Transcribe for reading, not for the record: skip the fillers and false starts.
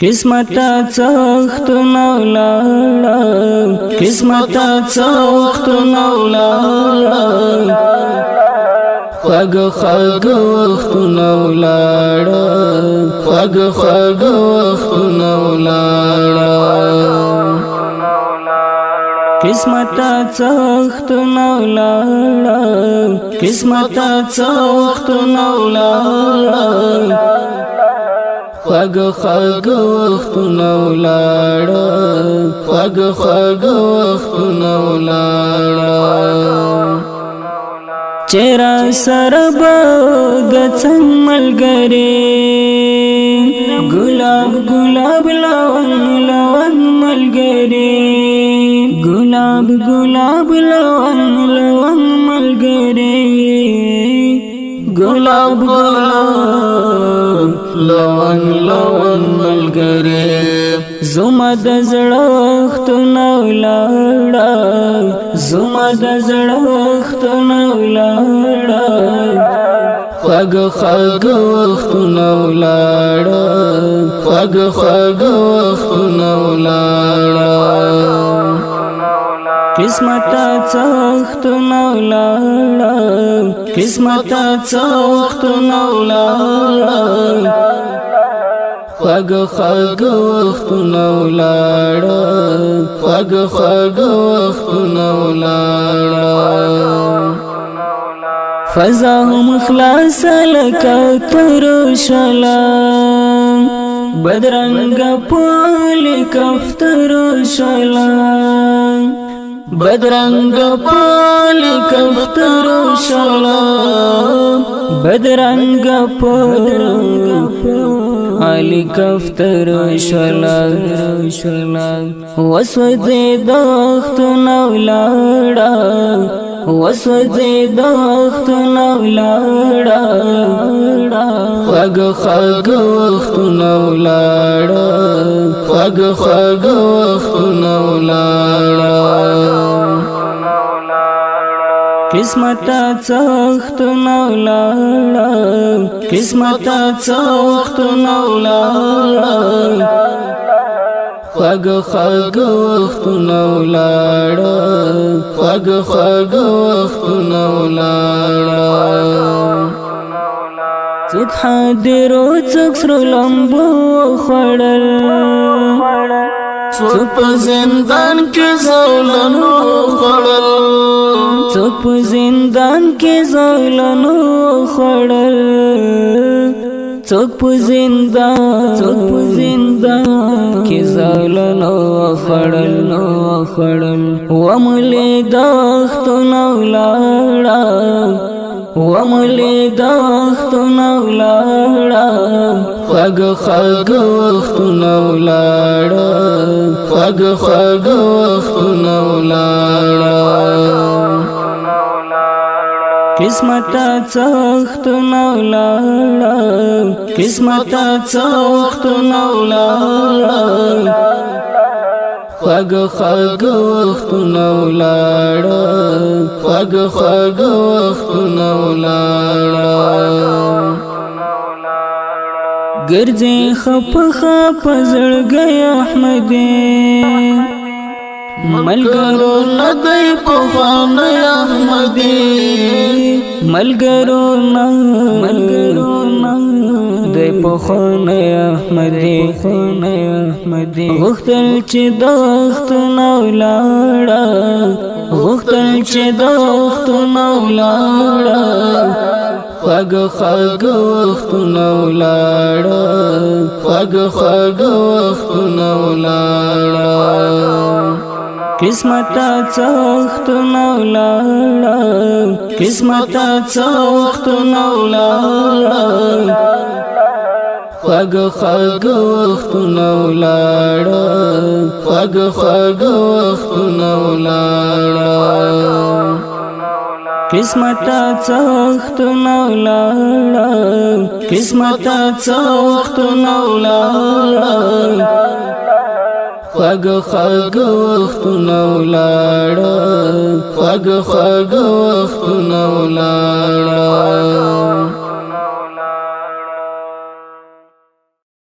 قسمت څخت نولاړه قسمت څخت نولاړه خواږ خواږ وخت نولاړه خواږ خواږ وخت نولاړه قسمت څخت نولاړه قسمت څخت نولاړه خواږ خواږ وخت نولاړه خواږ خواږ وخت نولاړه چیرې سره به د څنګ ملګری ګلاب ګلاب لون لون ملګری ګلاب ګلاب لون لون ملګری ګلاب ګلاب لون لون ملګری زما د زړه وخت نولاړه زما د زړه وخت نولاړه خواږ خواږ وخت نولاړه خواږ خواږ وخت نولاړه قسمت څخت نولاړه قسمت څخت نولاړه خواږ خواږ وخت نولاړه خواږ خواږ وخت نولاړه فضا هم خلاص لکه تر شلا بدرنګ پال کفتر شلا بدرنگ پال کفتر شلا بدرنگ پال کفتر شلا وسوځي دخت نولاړه وسوځي دخت نولاړه خواږ خواږ وخت نولاړه خواږ خواږ وخت نولاړه قسمت څخت نولاړه قسمت څخت نولاړه خواږ خواږ وخت نولاړه خواږ خواږ وخت نولاړه څوک حاضر او څوک سره لمبو خړل څوک په زندان کې زولنو خړل څوک په زندان کې زولنو خړل څوک په زندان کې زولنو خړل وملې دخت نولاړه وملې دخت نولاړه خواږ خواږ وخت نولاړه خواږ خواږ وخت نولاړه قسمت څخت نولاړه قسمت څخت نولاړه خواږ خواږ وخت نولاړه خواږ خواږ وخت نولاړه ګرځي خپ خپ زړګي احمدي ملګرو ندی په خوانه احمدي ملګرو دای په خوانه احمدي غختل چې دخت نولاړه غختل چې دخت نولاړه خواږ خواږ وخت نولاړه خواږ خواږ وخت نولاړه قسمت څخت نولاړه قسمت څخت نولاړه خواږ خواږ وخت نولاړه خواږ خواږ وخت نولاړه قسمت څخت نولاړه قسمت څخت نولاړه خواږ خواږ وخت نولاړه خواږ خواږ وخت نولاړه